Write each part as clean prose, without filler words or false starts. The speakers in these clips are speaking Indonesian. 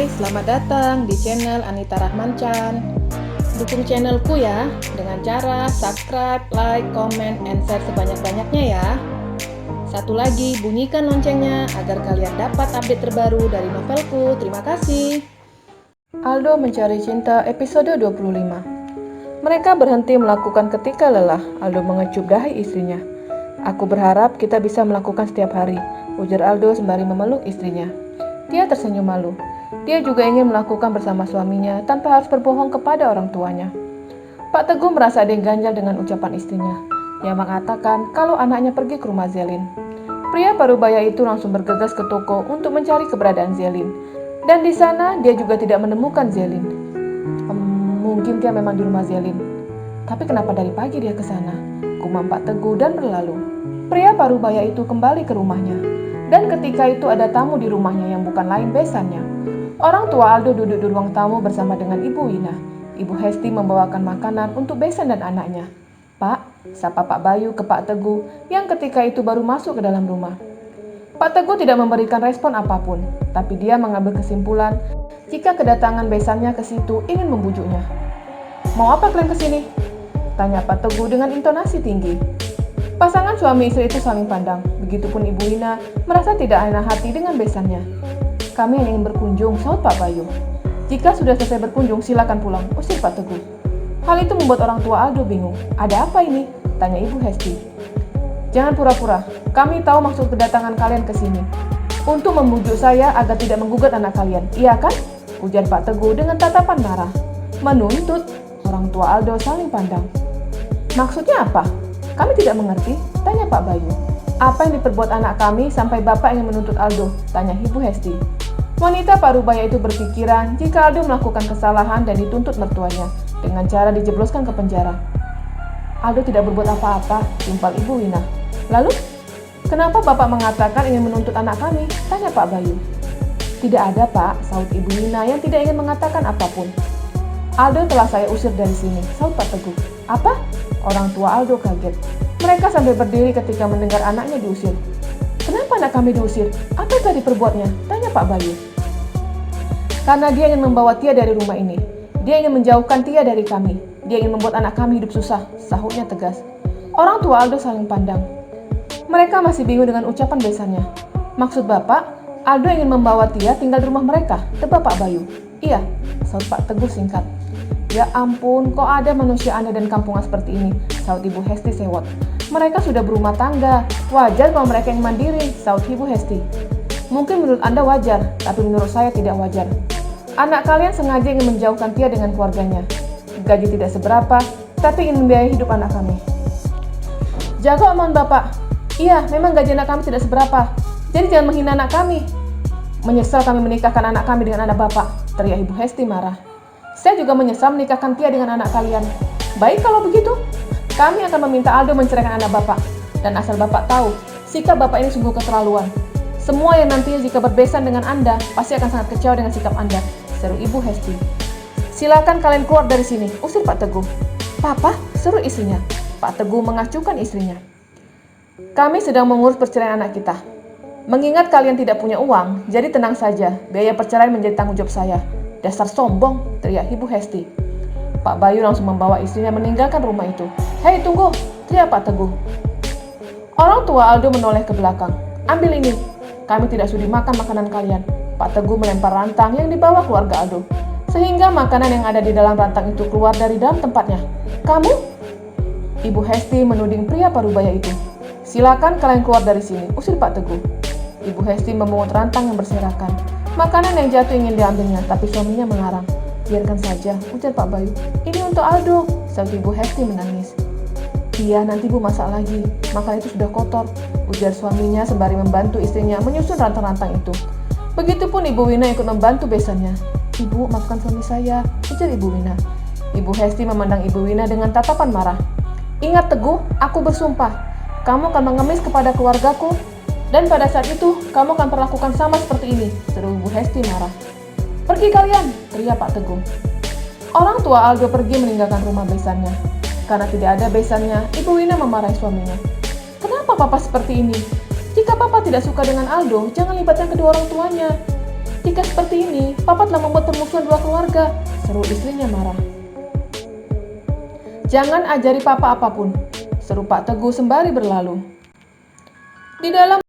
Hai, selamat datang di channel Anita Rahman Chan. Dukung channelku ya dengan cara subscribe, like, comment, and share sebanyak-banyaknya ya. Satu lagi, bunyikan loncengnya agar kalian dapat update terbaru dari novelku. Terima kasih. Aldo Mencari Cinta episode 25. Mereka berhenti melakukan ketika lelah. Aldo mengecup dahi istrinya. Aku berharap kita bisa melakukan setiap hari, ujar Aldo sembari memeluk istrinya. Dia tersenyum malu. Dia juga ingin melakukan bersama suaminya tanpa harus berbohong kepada orang tuanya. Pak Teguh merasa ada yang ganjal dengan ucapan istrinya, yang mengatakan kalau anaknya pergi ke rumah Zelin. Pria parubaya itu langsung bergegas ke toko untuk mencari keberadaan Zelin. Dan di sana dia juga tidak menemukan Zelin. Mungkin dia memang di rumah Zelin. Tapi kenapa dari pagi dia ke sana? Gumam Pak Teguh dan berlalu. Pria parubaya itu kembali ke rumahnya. Dan ketika itu ada tamu di rumahnya yang bukan lain besannya. Orang tua Aldo duduk di ruang tamu bersama dengan Ibu Wina. Ibu Hesti membawakan makanan untuk besan dan anaknya. Pak, sapa Pak Bayu ke Pak Teguh yang ketika itu baru masuk ke dalam rumah. Pak Teguh tidak memberikan respon apapun, tapi dia mengambil kesimpulan jika kedatangan besannya ke situ ingin membujuknya. Mau apa kalian kesini? Tanya Pak Teguh dengan intonasi tinggi. Pasangan suami istri itu saling pandang. Begitupun Ibu Wina merasa tidak enak hati dengan besannya. Kami hanya ingin berkunjung, sahut Pak Bayu. Jika sudah selesai berkunjung, silakan pulang, usir Pak Teguh. Hal itu membuat orang tua Aldo bingung. Ada apa ini? Tanya Ibu Hesti. Jangan pura-pura. Kami tahu maksud kedatangan kalian ke sini. Untuk membujuk saya agar tidak menggugat anak kalian. Iya kan? Ujar Pak Teguh dengan tatapan marah. Menuntut. Orang tua Aldo saling pandang. Maksudnya apa? Kami tidak mengerti. Tanya Pak Bayu. Apa yang diperbuat anak kami sampai Bapak ingin menuntut Aldo? Tanya Ibu Hesti. Wanita parubaya itu berpikiran jika Aldo melakukan kesalahan dan dituntut mertuanya dengan cara dijebloskan ke penjara. Aldo tidak berbuat apa-apa, timpal Ibu Wina. Lalu, kenapa Bapak mengatakan ingin menuntut anak kami? Tanya Pak Bayu. Tidak ada Pak, sahut Ibu Wina yang tidak ingin mengatakan apapun. Aldo telah saya usir dari sini, sahut Pak Teguh. Apa? Orang tua Aldo kaget. Mereka sampai berdiri ketika mendengar anaknya diusir. Kenapa anak kami diusir? Apa yang telah diperbuatnya? Tanya Pak Bayu. Karena dia ingin membawa Tia dari rumah ini. Dia ingin menjauhkan Tia dari kami. Dia ingin membuat anak kami hidup susah, sahutnya tegas. Orang tua Aldo saling pandang. Mereka masih bingung dengan ucapan besannya. Maksud Bapak, Aldo ingin membawa Tia tinggal di rumah mereka, tebak Pak Bayu. Iya, sahut Pak Teguh singkat. Ya ampun, kok ada manusia aneh dan kampungan seperti ini, sahut Ibu Hesti sewot. Mereka sudah berumah tangga, wajar kalau mereka yang mandiri, sahut Ibu Hesti. Mungkin menurut Anda wajar, tapi menurut saya tidak wajar. Anak kalian sengaja ingin menjauhkan Tia dengan keluarganya. Gaji tidak seberapa, tapi ingin membiayai hidup anak kami. Jaga omongan Bapak. Iya, memang gaji anak kami tidak seberapa. Jadi jangan menghina anak kami. Menyesal kami menikahkan anak kami dengan anak Bapak, teriak Ibu Hesti marah. Saya juga menyesal menikahkan Tia dengan anak kalian. Baik kalau begitu, kami akan meminta Aldo menceraikan anak Bapak. Dan asal Bapak tahu, sikap Bapak ini sungguh keterlaluan. Semua yang nantinya jika berbesan dengan Anda, pasti akan sangat kecewa dengan sikap Anda, seru Ibu Hesti. Silakan kalian keluar dari sini, usir Pak Teguh. Papa, seru istrinya. Pak Teguh mengacuhkan istrinya. Kami sedang mengurus perceraian anak kita. Mengingat kalian tidak punya uang, jadi tenang saja, biaya perceraian menjadi tanggung jawab saya. Dasar sombong, teriak Ibu Hesti. Pak Bayu langsung membawa istrinya meninggalkan rumah itu. Hei tunggu, teriak Pak Teguh. Orang tua Aldo menoleh ke belakang. Ambil ini, kami tidak sudi makan makanan kalian. Pak Teguh melempar rantang yang dibawa keluarga Aldo. Sehingga makanan yang ada di dalam rantang itu keluar dari dalam tempatnya. Kamu? Ibu Hesti menuding pria parubaya itu. Silakan kalian keluar dari sini, usir Pak Teguh. Ibu Hesti memungut rantang yang berserakan. Makanan yang jatuh ingin diambilnya, tapi suaminya mengarang. Biarkan saja, ujar Pak Bayu. Ini untuk Aldo, sahut Ibu Hesti menangis. Iya, nanti Bu masak lagi. Makanan itu sudah kotor, ujar suaminya sembari membantu istrinya menyusun rantang-rantang itu. Begitupun Ibu Wina ikut membantu besannya. Ibu, maafkan suami saya, ujar Ibu Wina. Ibu Hesti memandang Ibu Wina dengan tatapan marah. Ingat Teguh, aku bersumpah, kamu akan mengemis kepada keluargaku, dan pada saat itu, kamu akan perlakukan sama seperti ini, seru Ibu Hesti marah. Pergi kalian, teriak Pak Teguh. Orang tua Aldo pergi meninggalkan rumah besannya. Karena tidak ada besannya, Ibu Wina memarahi suaminya. Kenapa Papa seperti ini? Jika Papa tidak suka dengan Aldo, jangan libatkan kedua orang tuanya. Jika seperti ini, Papa telah membuat permusuhan dua keluarga, seru istrinya marah. Jangan ajari Papa apapun, seru Pak Teguh sembari berlalu. Di dalam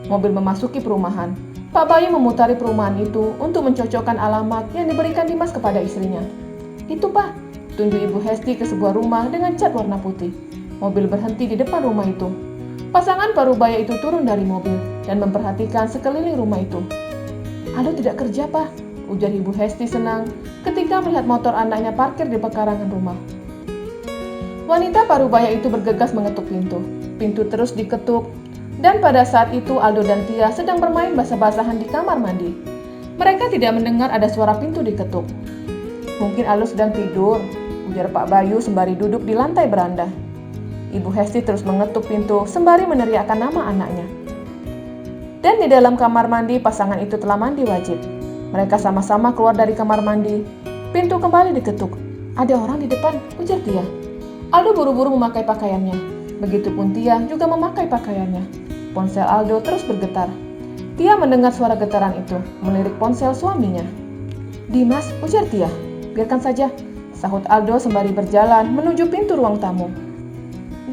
mobil memasuki perumahan. Pak Bayu memutari perumahan itu untuk mencocokkan alamat yang diberikan Dimas kepada istrinya. Itu Pak, tunjuk Ibu Hesti ke sebuah rumah dengan cat warna putih. Mobil berhenti di depan rumah itu. Pasangan parubaya itu turun dari mobil dan memperhatikan sekeliling rumah itu. Aldo tidak kerja Pak, ujar Ibu Hesti senang ketika melihat motor anaknya parkir di pekarangan rumah. Wanita parubaya itu bergegas mengetuk pintu. Pintu terus diketuk. Dan pada saat itu Aldo dan Tia sedang bermain basah-basahan di kamar mandi. Mereka tidak mendengar ada suara pintu diketuk. Mungkin Aldo sedang tidur, ujar Pak Bayu sembari duduk di lantai beranda. Ibu Hesti terus mengetuk pintu sembari meneriakkan nama anaknya. Dan di dalam kamar mandi pasangan itu telah mandi wajib. Mereka sama-sama keluar dari kamar mandi. Pintu kembali diketuk. Ada orang di depan, ujar Tia. Aldo buru-buru memakai pakaiannya. Begitupun Tia juga memakai pakaiannya. Ponsel Aldo terus bergetar. Tia mendengar suara getaran itu, melirik ponsel suaminya. Dimas, ujar Tia. Biarkan saja, sahut Aldo sembari berjalan menuju pintu ruang tamu.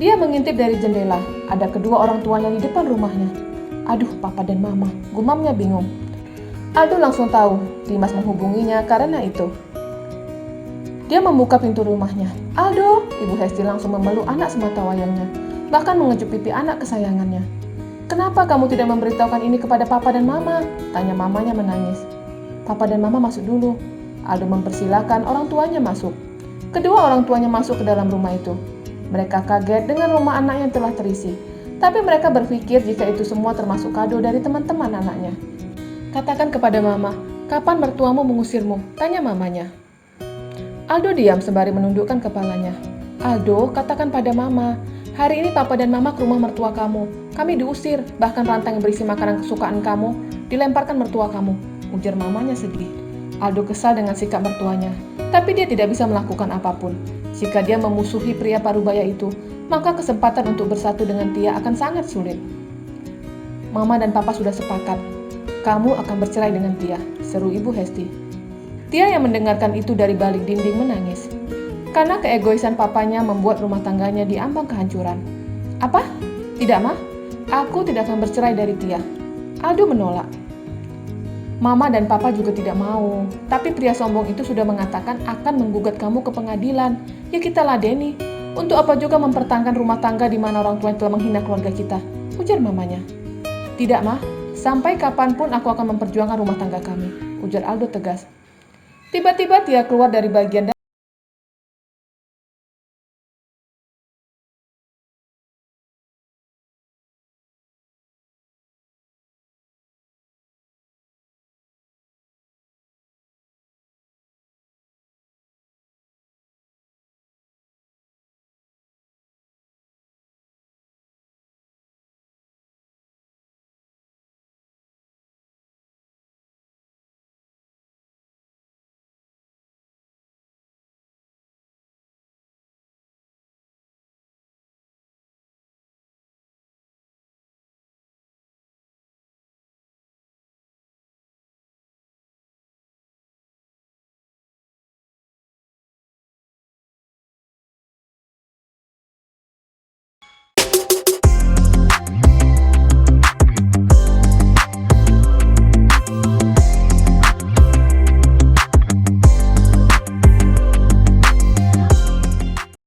Dia mengintip dari jendela, ada kedua orang tuanya di depan rumahnya. Aduh, Papa dan Mama, gumamnya bingung. Aldo langsung tahu Dimas menghubunginya karena itu. Dia membuka pintu rumahnya. Aldo, Ibu Hesti langsung memeluk anak semata wayangnya, bahkan mengejuk pipi anak kesayangannya. Kenapa kamu tidak memberitahukan ini kepada Papa dan Mama? Tanya mamanya menangis. Papa dan Mama masuk dulu. Aldo mempersilahkan orang tuanya masuk. Kedua orang tuanya masuk ke dalam rumah itu. Mereka kaget dengan rumah anaknya yang telah terisi. Tapi mereka berpikir jika itu semua termasuk kado dari teman-teman anaknya. Katakan kepada Mama, kapan mertuamu mengusirmu? Tanya mamanya. Aldo diam sembari menundukkan kepalanya. Aldo, katakan pada Mama. Hari ini Papa dan Mama ke rumah mertua kamu. Kami diusir, bahkan rantang yang berisi makanan kesukaan kamu dilemparkan mertua kamu, ujar mamanya sedih. Aldo kesal dengan sikap mertuanya, tapi dia tidak bisa melakukan apapun. Jika dia memusuhi pria parubaya itu, maka kesempatan untuk bersatu dengan Tia akan sangat sulit. Mama dan Papa sudah sepakat. Kamu akan bercerai dengan Tia, seru Ibu Hesti. Tia yang mendengarkan itu dari balik dinding menangis. Karena keegoisan papanya membuat rumah tangganya diambang kehancuran. Apa? Tidak, Ma. Aku tidak akan bercerai dari Tia. Aldo menolak. Mama dan Papa juga tidak mau. Tapi pria sombong itu sudah mengatakan akan menggugat kamu ke pengadilan. Ya kita ladeni. Untuk apa juga mempertahankan rumah tangga di mana orang tua telah menghina keluarga kita? Ujar mamanya. Tidak, Ma. Sampai kapanpun aku akan memperjuangkan rumah tangga kami, ujar Aldo tegas. Tiba-tiba Tia keluar dari bagian